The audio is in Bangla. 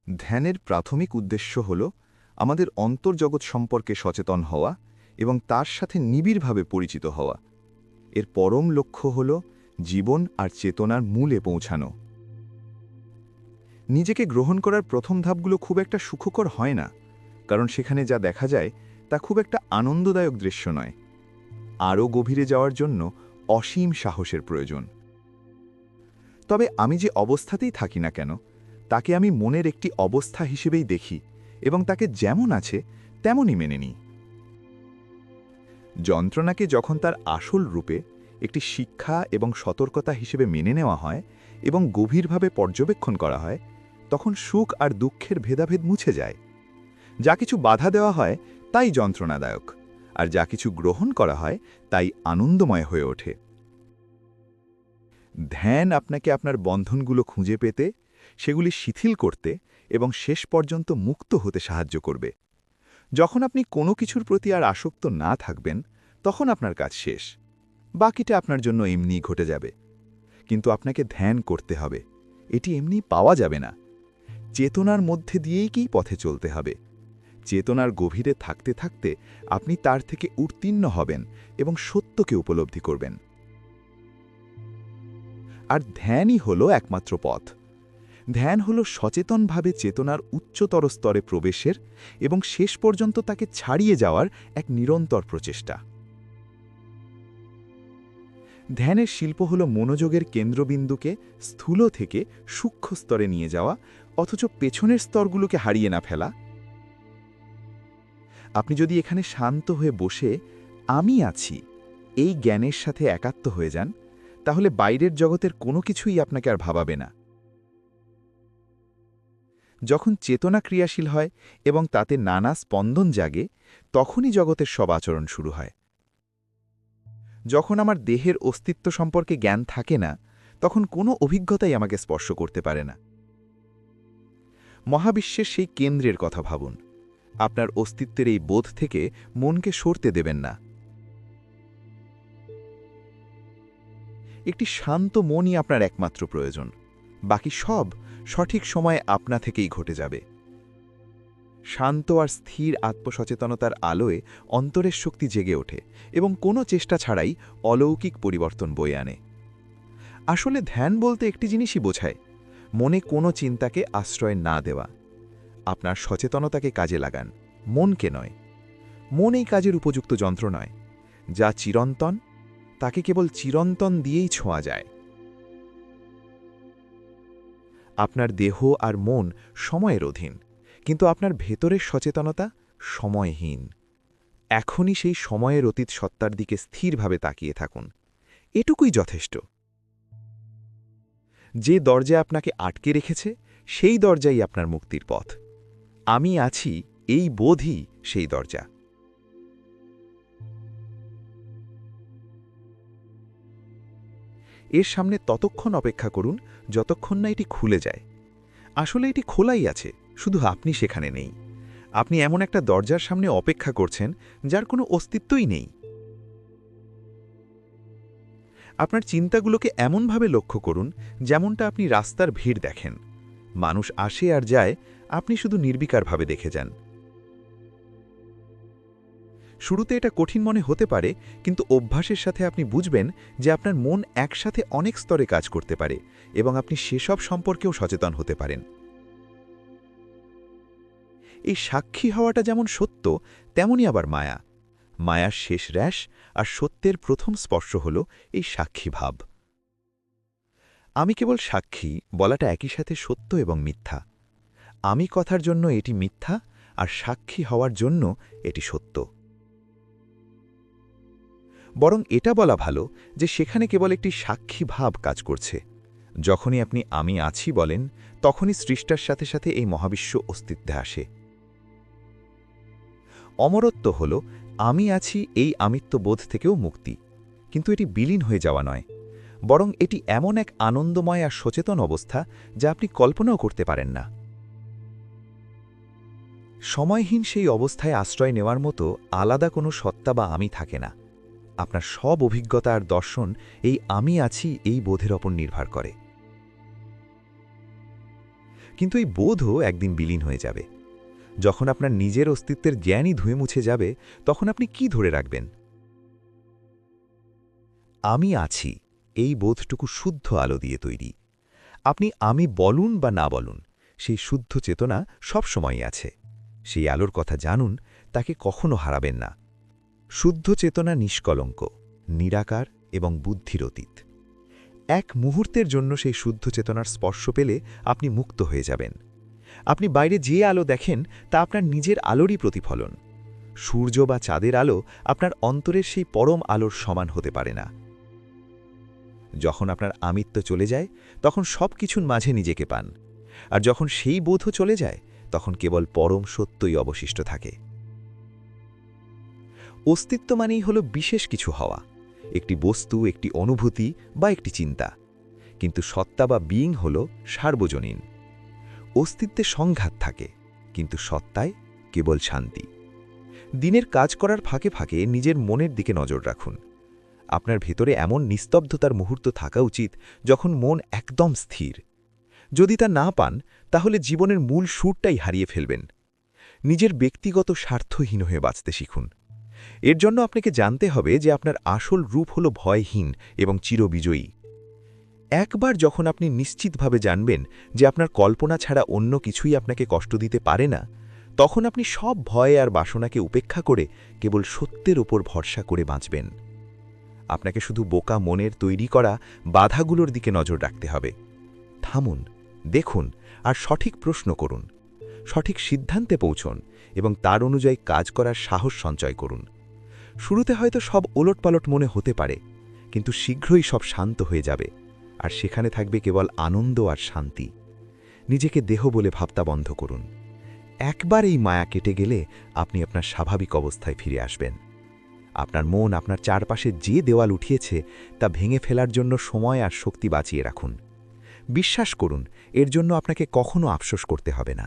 ধ্যানের প্রাথমিক উদ্দেশ্য হল আমাদের অন্তর্জগৎ সম্পর্কে সচেতন হওয়া এবং তার সাথে নিবিড়ভাবে পরিচিত হওয়া। এর পরম লক্ষ্য হল জীবন আর চেতনার মূলে পৌঁছানো। নিজেকে গ্রহণ করার প্রথম ধাপগুলো খুব একটা সুখকর হয় না, কারণ সেখানে যা দেখা যায় তা খুব একটা আনন্দদায়ক দৃশ্য নয়। আরও গভীরে যাওয়ার জন্য অসীম সাহসের প্রয়োজন। তবে আমি যে অবস্থাতেই থাকি না কেন, তাকে আমি মনের একটি অবস্থা হিসেবেই দেখি এবং তাকে যেমন আছে তেমনই মেনে নিই। যন্ত্রণাকে যখন তার আসল রূপে একটি শিক্ষা এবং সতর্কতা হিসেবে মেনে নেওয়া হয় এবং গভীরভাবে পর্যবেক্ষণ করা হয়, তখন সুখ আর দুঃখের ভেদাভেদ মুছে যায়। যা কিছু বাধা দেওয়া হয় তাই যন্ত্রণাদায়ক, আর যা কিছু গ্রহণ করা হয় তাই আনন্দময় হয়ে ওঠে। ধ্যান আপনাকে আপনার বন্ধনগুলো খুঁজে পেতে, সেগুলি শিথিল করতে এবং শেষ পর্যন্ত মুক্ত হতে সাহায্য করবে। যখন আপনি কোনো কিছুর প্রতি আর আসক্ত না থাকবেন, তখন আপনার কাজ শেষ। বাকিটা আপনার জন্য এমনি ঘটে যাবে। কিন্তু আপনাকে ধ্যান করতে হবে। এটি এমনি পাওয়া যাবে না। চেতনার মধ্যে দিয়েই কি পথে চলতে হবে। চেতনার গভীরে থাকতে থাকতে আপনি তার থেকে উত্তীর্ণ হবেন এবং সত্যকে উপলব্ধি করবেন। আর ধ্যানই হলো একমাত্র পথ। ধ্যান হল সচেতনভাবে চেতনার উচ্চতর স্তরে প্রবেশের এবং শেষ পর্যন্ত তাকে ছাড়িয়ে যাওয়ার এক নিরন্তর প্রচেষ্টা। ধ্যানের শিল্প হল মনোযোগের কেন্দ্রবিন্দুকে স্থূল থেকে সূক্ষ্ম স্তরে নিয়ে যাওয়া, অথচ পেছনের স্তরগুলোকে হারিয়ে না ফেলা। আপনি যদি এখানে শান্ত হয়ে বসে আমি আছি এই জ্ঞানের সাথে একাত্ম হয়ে যান, তাহলে বাইরের জগতের কোনো কিছুই আপনাকে আর ভাবাবে না। যখন চেতনা ক্রিয়াশীল হয় এবং তাতে নানা স্পন্দন জাগে, তখনই জগতের সব আচরণ শুরু হয়। যখন আমার দেহের অস্তিত্ব সম্পর্কে জ্ঞান থাকে না, তখন কোনো অভিজ্ঞতাই আমাকে স্পর্শ করতে পারে না। মহাবিশ্বের সেই কেন্দ্রের কথা ভাবুন। আপনার অস্তিত্বের এই বোধ থেকে মনকে সরতে দেবেন না। একটি শান্ত মনই আপনার একমাত্র প্রয়োজন। বাকি সব সঠিক সময়ে আপনা থেকেই ঘটে যাবে। শান্ত আর স্থির আত্মসচেতনতার আলোয় অন্তরের শক্তি জেগে ওঠে এবং কোনো চেষ্টা ছাড়াই অলৌকিক পরিবর্তন বয়ে আনে। আসলে ধ্যান বলতে একটি জিনিসই বোঝায়, মনে কোনো চিন্তাকে আশ্রয় না দেওয়া। আপনার সচেতনতাকে কাজে লাগান, মনকে নয়। মন এই কাজের উপযুক্ত যন্ত্র নয়। যা চিরন্তন, তাকে কেবল চিরন্তন দিয়েই ছোঁয়া যায়। আপনার দেহ আর মন সময়ের অধীন, কিন্তু আপনার ভেতরের সচেতনতা সময়হীন। এখনই সেই সময়ের অতীত সত্তার দিকে স্থিরভাবে তাকিয়ে থাকুন। এটুকুই যথেষ্ট। যে দরজা আপনাকে আটকে রেখেছে, সেই দরজাই আপনার মুক্তির পথ। আমি আছি এই বোধই সেই দরজা। এর সামনে ততক্ষণ অপেক্ষা করুন যতক্ষণ না এটি খুলে যায়। আসলে এটি খোলাই আছে, শুধু আপনি সেখানে নেই। আপনি এমন একটা দরজার সামনে অপেক্ষা করছেন যার কোনো অস্তিত্বই নেই। আপনার চিন্তাগুলোকে এমনভাবে লক্ষ্য করুন যেমনটা আপনি রাস্তার ভিড় দেখেন। মানুষ আসে আর যায়, আপনি শুধু নির্বিকারভাবে দেখে যান। শুরুতে এটা কঠিন মনে হতে পারে, কিন্তু অভ্যাসের সাথে আপনি বুঝবেন যে আপনার মন একসাথে অনেক স্তরে কাজ করতে পারে এবং আপনি সেসব সম্পর্কেও সচেতন হতে পারেন। এই সাক্ষী হওয়াটা যেমন সত্য, তেমনই আবার মায়া। মায়ার শেষ র্যাশ আর সত্যের প্রথম স্পর্শ হল এই সাক্ষী ভাব। আমি কেবল সাক্ষী বলাটা একই সাথে সত্য এবং মিথ্যা। আমি কথার জন্য এটি মিথ্যা, আর সাক্ষী হওয়ার জন্য এটি সত্য। বরং এটা বলা ভালো যে সেখানে কেবল একটি সাক্ষী ভাব কাজ করছে। যখনই আপনি আমি আছি বলেন, তখনই সৃষ্টার সাথে সাথে এই মহাবিশ্ব অস্তিত্বে আসে। অমরত্ব হল আমি আছি এই আমিত্ববোধ থেকেও মুক্তি, কিন্তু এটি বিলীন হয়ে যাওয়া নয়, বরং এটি এমন এক আনন্দময় আর সচেতন অবস্থা যা আপনি কল্পনাও করতে পারেন না। সময়হীন সেই অবস্থায় আশ্রয় নেওয়ার মতো আলাদা কোনো সত্তা বা আমি থাকে না। আপনার সব অভিজ্ঞতা আর দর্শন এই আমি আছি এই বোধের ওপর নির্ভর করে। কিন্তু এই বোধও একদিন বিলীন হয়ে যাবে। যখন আপনার নিজের অস্তিত্বের জ্ঞানই ধুয়ে মুছে যাবে, তখন আপনি কি ধরে রাখবেন? আমি আছি, এই বোধটুকু শুদ্ধ আলো দিয়ে তৈরি। আপনি আমি বলুন বা না বলুন, সেই শুদ্ধ চেতনা সবসময়ই আছে। সেই আলোর কথা জানুন, তাকে কখনো হারাবেন না। শুদ্ধ চেতনা নিষ্কলঙ্ক, নিরাকার এবং বুদ্ধির অতীত। এক মুহূর্তের জন্য সেই শুদ্ধ চেতনার স্পর্শ পেলে আপনি মুক্ত হয়ে যাবেন। আপনি বাইরে যে আলো দেখেন তা আপনার নিজের আলোরই প্রতিফলন। সূর্য বা চাঁদের আলো আপনার অন্তরের সেই পরম আলোর সমান হতে পারে না। যখন আপনার আমিত্ব চলে যায়, তখন সব কিছুর মাঝে নিজেকে পান। আর যখন সেই বোধও চলে যায়, তখন কেবল পরম সত্যই অবশিষ্ট থাকে। অস্তিত্ব মানেই হল বিশেষ কিছু হওয়া, একটি বস্তু, একটি অনুভূতি বা একটি চিন্তা। কিন্তু সত্তা বা বিইং হল সার্বজনীন। অস্তিত্বে সংঘাত থাকে, কিন্তু সত্তায় কেবল শান্তি। দিনের কাজ করার ফাঁকে ফাঁকে নিজের মনের দিকে নজর রাখুন। আপনার ভেতরে এমন নিস্তব্ধতার মুহূর্ত থাকা উচিত যখন মন একদম স্থির। যদি তা না পান, তাহলে জীবনের মূল সুরটাই হারিয়ে ফেলবেন। নিজের ব্যক্তিগত স্বার্থহীন হয়ে বাঁচতে শিখুন। এর জন্য আপনাকে জানতে হবে যে আপনার আসল রূপ হল ভয়হীন এবং চিরবিজয়ী। একবার যখন আপনি নিশ্চিতভাবে জানবেন যে আপনার কল্পনা ছাড়া অন্য কিছুই আপনাকে কষ্ট দিতে পারে না, তখন আপনি সব ভয় আর বাসনাকে উপেক্ষা করে কেবল সত্যের ওপর ভরসা করে বাঁচবেন। আপনাকে শুধু বোকা মনের তৈরি করা বাধাগুলোর দিকে নজর রাখতে হবে। থামুন, দেখুন আর সঠিক প্রশ্ন করুন। সঠিক সিদ্ধান্তে পৌঁছন এবং তার অনুযায়ী কাজ করার সাহস সঞ্চয় করুন। শুরুতে হয়তো সব ওলটপালট মনে হতে পারে, কিন্তু শীঘ্রই সব শান্ত হয়ে যাবে, আর সেখানে থাকবে কেবল আনন্দ আর শান্তি। নিজেকে দেহ বলে ভাবতা বন্ধ করুন। একবার এই মায়া কেটে গেলে আপনি আপনার স্বাভাবিক অবস্থায় ফিরে আসবেন। আপনার মন আপনার চারপাশে যে দেওয়াল উঠিয়েছে তা ভেঙে ফেলার জন্য সময় আর শক্তি বাঁচিয়ে রাখুন। বিশ্বাস করুন, এর জন্য আপনাকে কখনো আফসোস করতে হবে না।